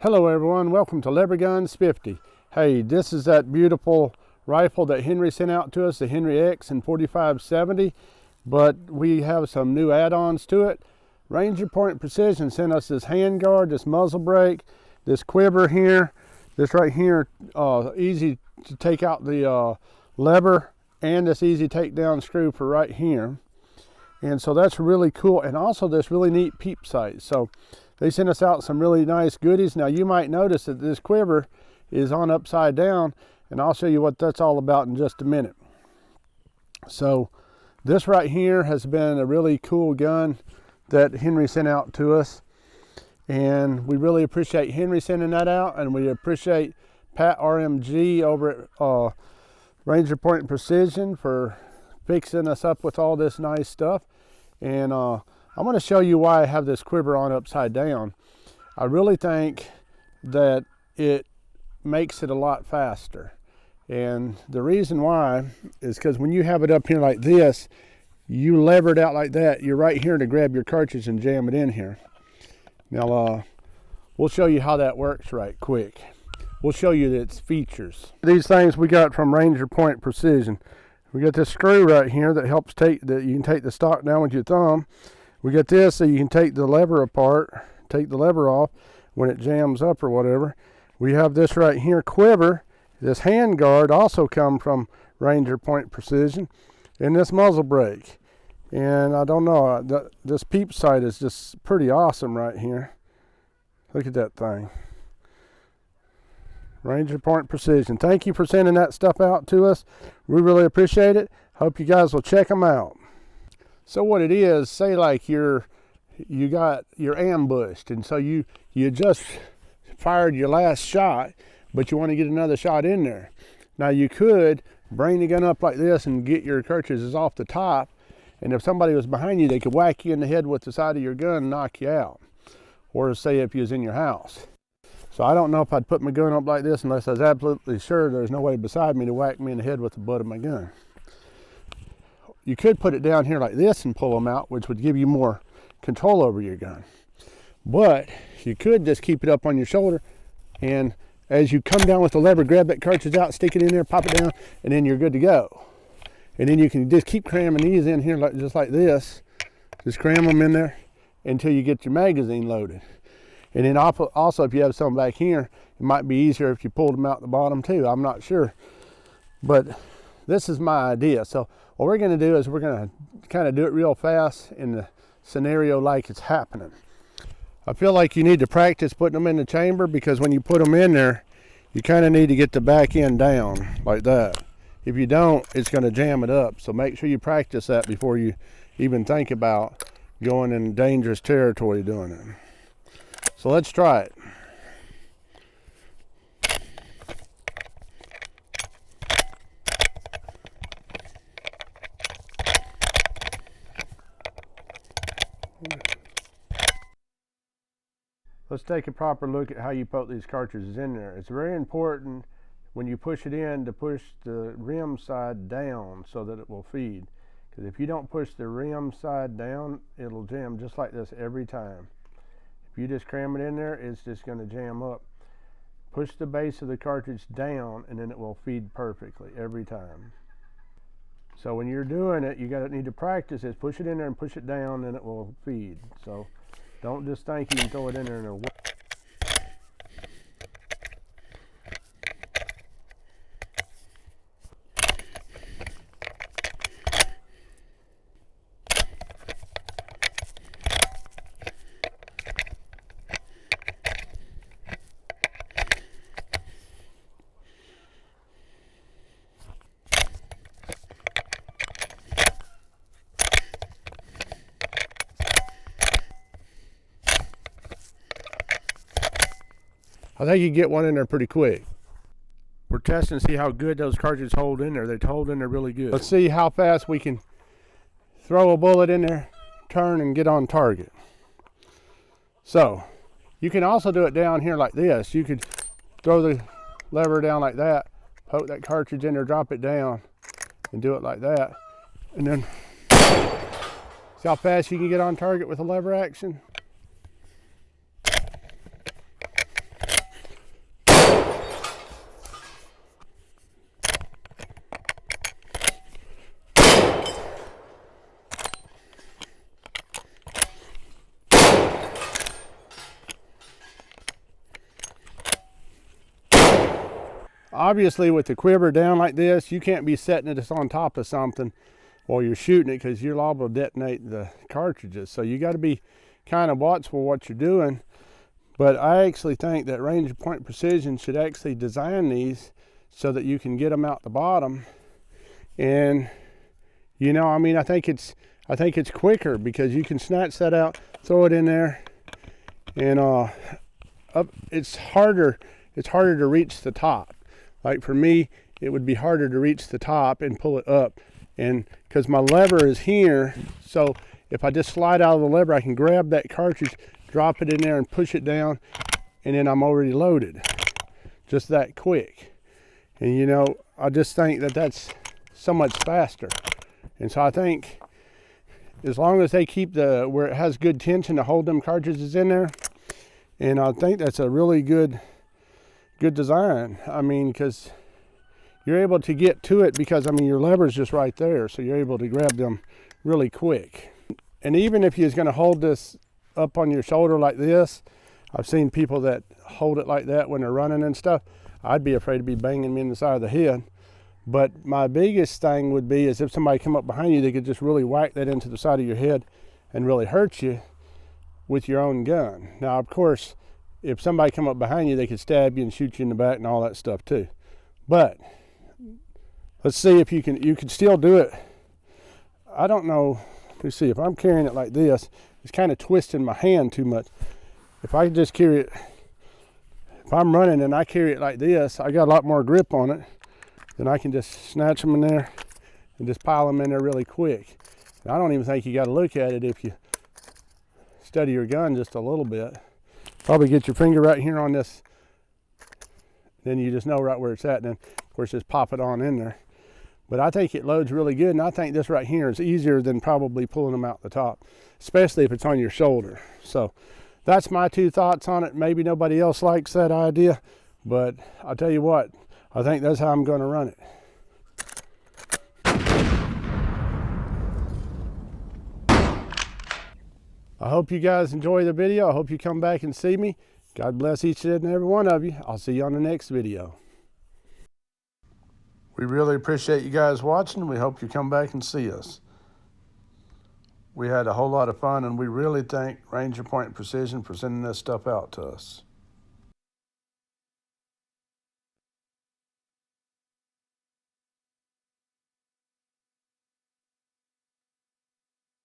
Hello everyone, welcome to Lever Guns 50. Hey, this is that beautiful rifle that Henry sent out to us, the Henry X in 4570, but we have some new add-ons to it. Ranger Point Precision sent us this handguard, this muzzle brake, this quiver here, this right here, easy to take out the lever, and this easy takedown screw for right here. And so that's really cool, and also this really neat peep sight. So they sent us out some really nice goodies. Now you might notice that this quiver is on upside down, and I'll show you what that's all about in just a minute. So this right here has been a really cool gun that Henry sent out to us, and we really appreciate Henry sending that out, and we appreciate Pat RMG over at Ranger Point Precision for fixing us up with all this nice stuff. And I'm going to show you why I have this quiver on upside down. I really think that it makes it a lot faster. And the reason why is because when you have it up here like this, you lever it out like that, you're right here to grab your cartridge and jam it in here. Now we'll show you how that works right quick. We'll show you its features. These things we got from Ranger Point Precision. We got this screw right here that helps you can take the stock down with your thumb. We got this so you can take the lever apart, take the lever off when it jams up or whatever. We have this right here quiver. This hand guard also come from Ranger Point Precision, and this muzzle brake. And I don't know, this peep sight is just pretty awesome right here. Look at that thing. Ranger Point Precision. Thank you for sending that stuff out to us. We really appreciate it. Hope you guys will check them out. So what it is, say like you're ambushed, and so you just fired your last shot, but you want to get another shot in there. Now you could bring the gun up like this and get your cartridges off the top, and if somebody was behind you, they could whack you in the head with the side of your gun and knock you out. Or say if you was in your house. So I don't know if I'd put my gun up like this unless I was absolutely sure there's nobody beside me to whack me in the head with the butt of my gun. You could put it down here like this and pull them out, which would give you more control over your gun. But you could just keep it up on your shoulder, and as you come down with the lever, grab that cartridge out, stick it in there, pop it down, and then you're good to go. And then you can just keep cramming these in here just like this. Just cram them in there until you get your magazine loaded. And then also, if you have some back here, it might be easier if you pulled them out the bottom too. I'm not sure. But this is my idea. So what we're going to do is we're going to kind of do it real fast in the scenario like it's happening. I feel like you need to practice putting them in the chamber, because when you put them in there, you kind of need to get the back end down like that. If you don't, it's going to jam it up. So make sure you practice that before you even think about going in dangerous territory doing it. So let's try it. Let's take a proper look at how you put these cartridges in there. It's very important when you push it in to push the rim side down so that it will feed. Because if you don't push the rim side down, it'll jam just like this every time. If you just cram it in there, it's just going to jam up. Push the base of the cartridge down, and then it will feed perfectly every time. So when you're doing it, you need to practice is push it in there and push it down, and it will feed. So don't just think you can throw it in there and it'll work. I think you get one in there pretty quick. We're testing to see how good those cartridges hold in there. They hold in there really good. Let's see how fast we can throw a bullet in there, turn, and get on target. So you can also do it down here like this. You could throw the lever down like that, poke that cartridge in there, drop it down, and do it like that. And then see how fast you can get on target with a lever action? obviously with the quiver down like this, you can't be setting it on top of something while you're shooting it, because you're liable to detonate the cartridges. So you got to be kind of watchful what you're doing. But I actually think that Range Point Precision should actually design these so that you can get them out the bottom. And you know, I mean, I think it's quicker, because you can snatch that out, throw it in there, and it's harder to reach the top. Like for me, it would be harder to reach the top and pull it up, and because my lever is here, so if I just slide out of the lever, I can grab that cartridge, drop it in there and push it down, and then I'm already loaded. Just that quick. And you know, I just think that that's so much faster. And so I think as long as they keep where it has good tension to hold them cartridges in there, and I think that's a really good design. I mean, because you're able to get to it, because I mean your lever's just right there, so you're able to grab them really quick. And even if you're going to hold this up on your shoulder like this, I've seen people that hold it like that when they're running and stuff. I'd be afraid to be banging me in the side of the head. But my biggest thing would be is if somebody come up behind you, they could just really whack that into the side of your head and really hurt you with your own gun. Now, of course, if somebody come up behind you, they could stab you and shoot you in the back and all that stuff too. But let's see if you can still do it. I don't know. Let me see, if I'm carrying it like this, it's kind of twisting my hand too much. If I just carry it, if I'm running and I carry it like this, I got a lot more grip on it. Then I can just snatch them in there and just pile them in there really quick. And I don't even think you got to look at it if you steady your gun just a little bit. Probably get your finger right here on this, then you just know right where it's at. And then of course just pop it on in there. But I think it loads really good, and I think this right here is easier than probably pulling them out the top, especially if it's on your shoulder. So that's my 2 thoughts on it. Maybe nobody else likes that idea, but I'll tell you what, I think that's how I'm going to run it. I hope you guys enjoy the video. I hope you come back and see me. God bless each and every one of you. I'll see you on the next video. We really appreciate you guys watching. We hope you come back and see us. We had a whole lot of fun, and we really thank Range Point Precision for sending this stuff out to us.